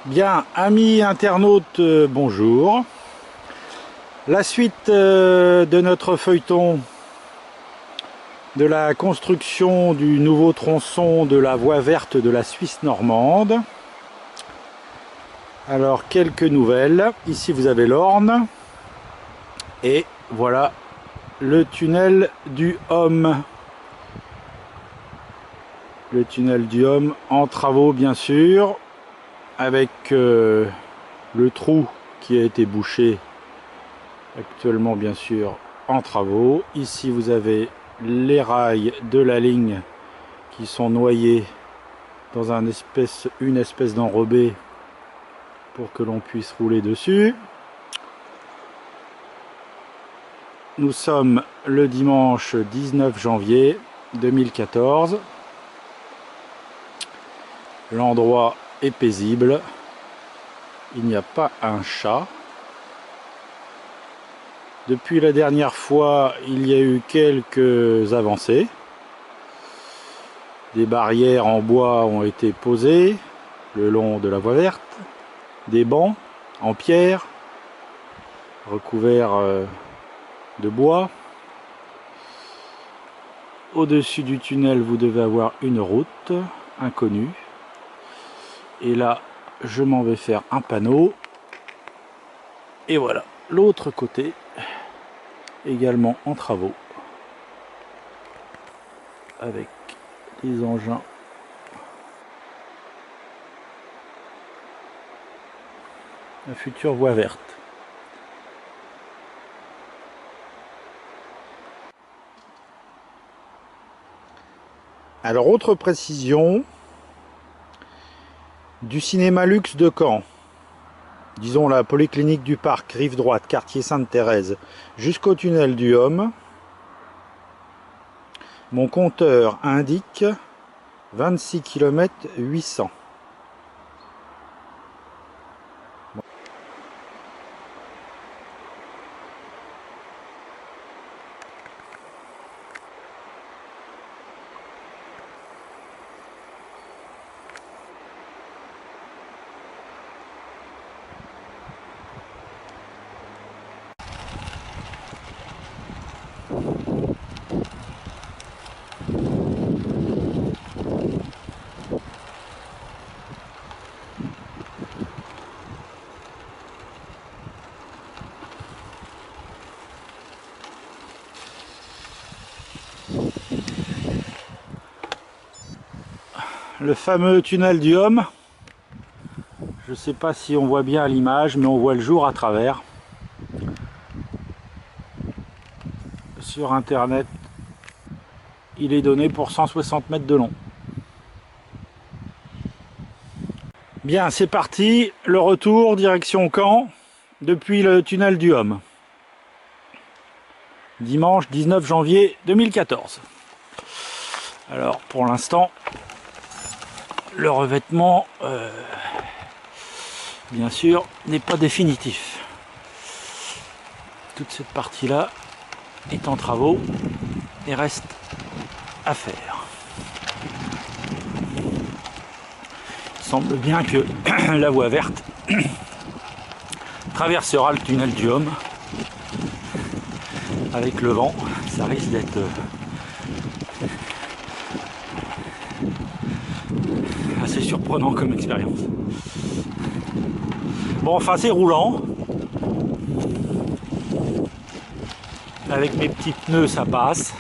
Bien, amis internautes, bonjour. La suite de notre feuilleton de la construction du nouveau tronçon de la voie verte de la Suisse normande. Alors, quelques nouvelles. Ici, vous avez l'Orne. Et voilà le tunnel du Homme. Le tunnel du Homme en travaux, bien sûr, avec le trou qui a été bouché actuellement, bien sûr, en travaux. Ici, vous avez les rails de la ligne qui sont noyés dans une espèce d'enrobé pour que l'on puisse rouler dessus. Nous sommes le dimanche 19 janvier 2014. L'endroit est paisible. Il n'y a pas un chat. Depuis la dernière fois, il y a eu quelques avancées. Des barrières en bois ont été posées le long de la voie verte. Des bancs en pierre recouverts de bois. Au-dessus du tunnel, vous devez avoir une route inconnue. Et là, je m'en vais faire un panneau. Et voilà, l'autre côté, également en travaux. Avec les engins. La future voie verte. Alors, autre précision, du cinéma luxe de Caen, disons la polyclinique du parc, rive droite, quartier Sainte-Thérèse, jusqu'au tunnel du Homme, mon compteur indique 26 km 800. Le fameux tunnel du Homme. Je ne sais pas si on voit bien à l'image, mais on voit le jour à travers. Sur internet, il est donné pour 160 mètres de long. Bien, c'est parti, le retour direction Caen depuis le tunnel du Homme. Dimanche 19 janvier 2014. Alors pour l'instant, le revêtement, bien sûr, n'est pas définitif. Toute cette partie-là est en travaux et reste à faire. Il semble bien que la voie verte traversera le tunnel du Homme. Avec le vent, ça risque d'être assez surprenant comme expérience. Bon, enfin c'est roulant. Avec mes petits pneus, ça passe.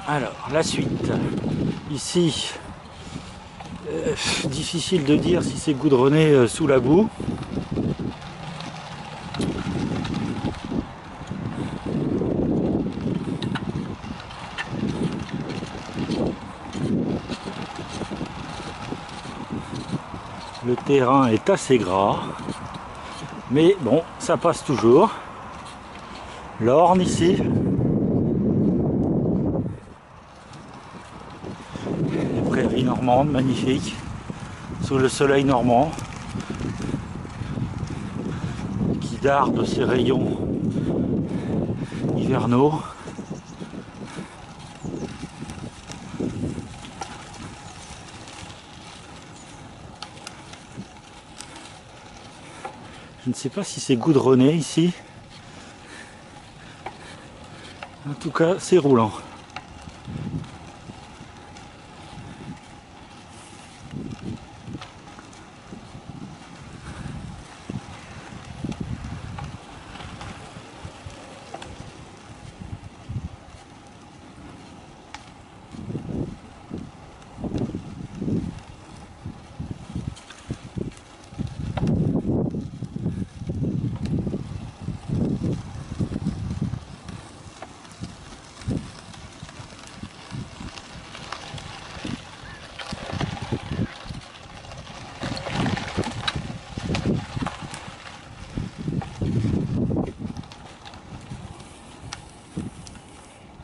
Alors, la suite. Ici, difficile de dire si c'est goudronné sous la boue. Le terrain est assez gras, mais bon, ça passe toujours. L'Orne ici. Les prairies normandes, magnifiques, sous le soleil normand, qui dard de ses rayons hivernaux. Je ne sais pas si c'est goudronné ici. En tout cas, c'est roulant.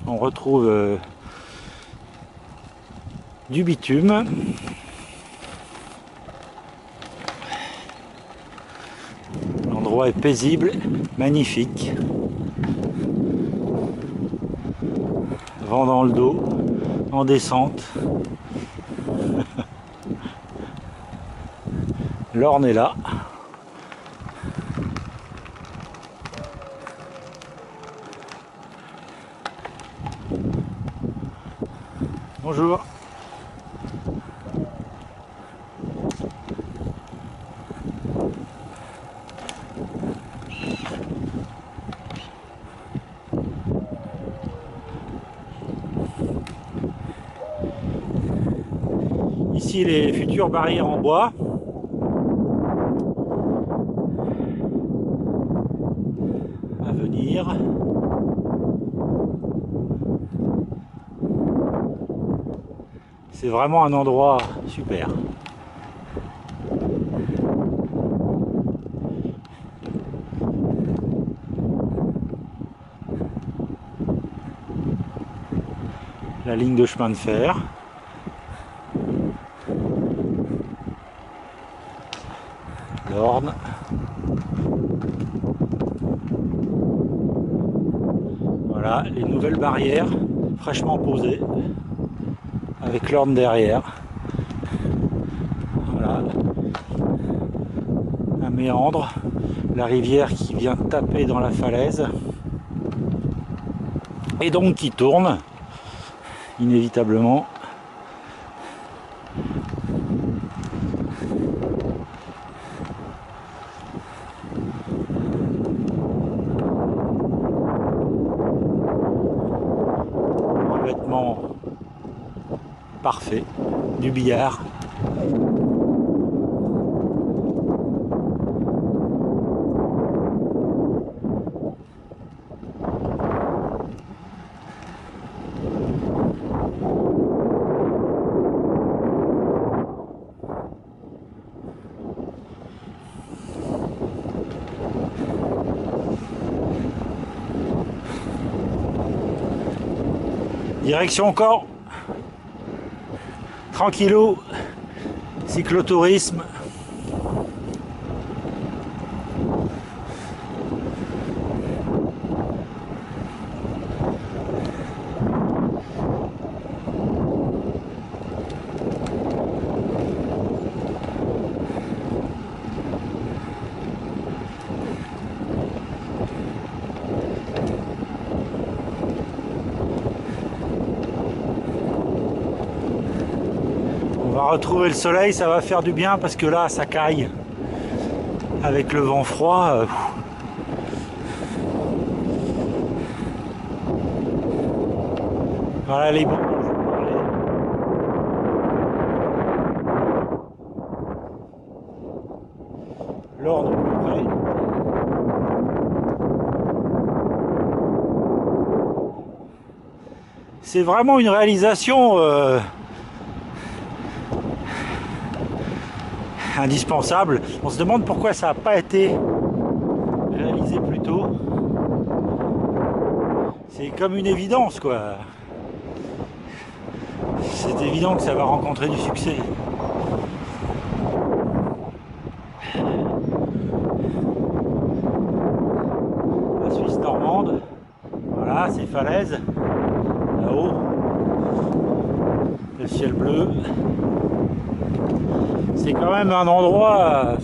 On retrouve du bitume. L'endroit est paisible, magnifique. Vent dans le dos, en descente. L'Orne est là. Bonjour. Ici les futures barrières en bois. À venir. C'est vraiment un endroit super. La ligne de chemin de fer. L'Orne. Voilà, les nouvelles barrières fraîchement posées avec l'Orne derrière. Voilà, un méandre, la rivière qui vient taper dans la falaise et donc qui tourne inévitablement. Revêtement parfait, du billard. Direction encore. Tranquillou. Cyclotourisme. On va retrouver le soleil, ça va faire du bien parce que là ça caille avec le vent froid. Voilà les bons. L'Orne au plus près. C'est vraiment une réalisation indispensable. On se demande pourquoi ça n'a pas été réalisé plus tôt. C'est comme une évidence, quoi. C'est évident que ça va rencontrer du succès. falaise, là-haut, le ciel bleu. C'est quand même un endroit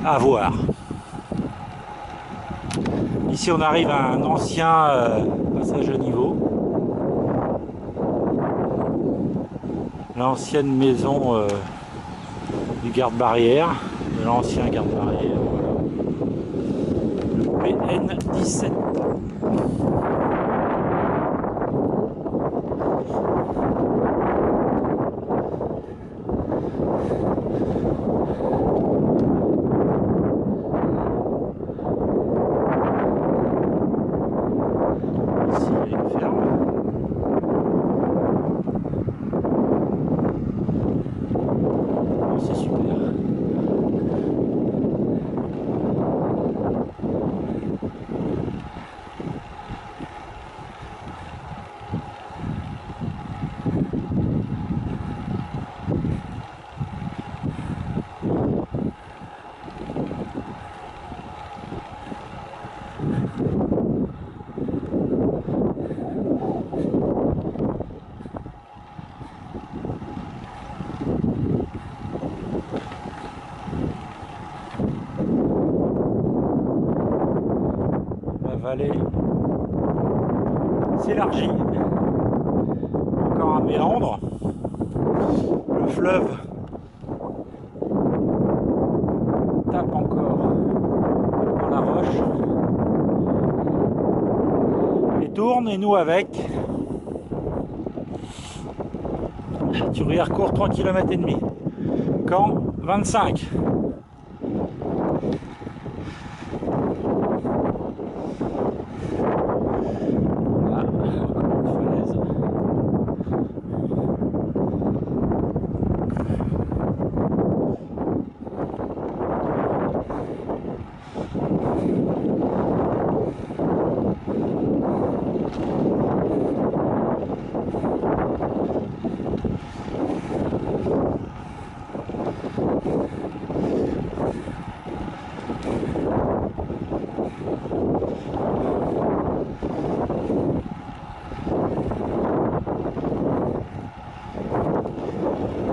à voir. Ici on arrive à un ancien passage à niveau. L'ancienne maison du garde-barrière, de l'ancien garde-barrière. Voilà. Le PN 17. Ici il y a une ferme. C'est super. La vallée s'élargit. Encore un méandre. Le fleuve tape encore dans la roche et tourne, et nous avec. Thurière court 3 km et demi. Caen 25. Voilà, encore une falaise.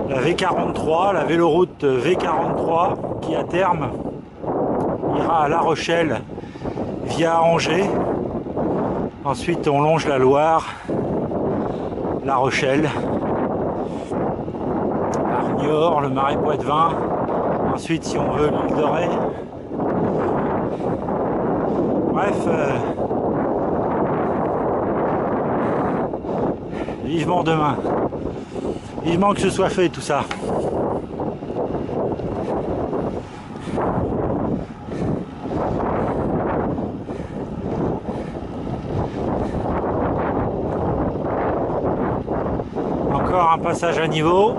La V43, la véloroute V43 qui à terme ira à La Rochelle via Angers. Ensuite on longe la Loire, La Rochelle, par Niort, le Marais Poitevin. Ensuite si on veut l'île de Ré. Bref, vivement demain. Vivement que ce soit fait tout ça. Encore un passage à niveau.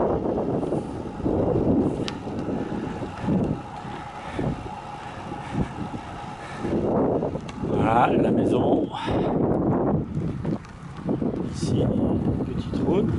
Voilà la maison. Ici, petite route.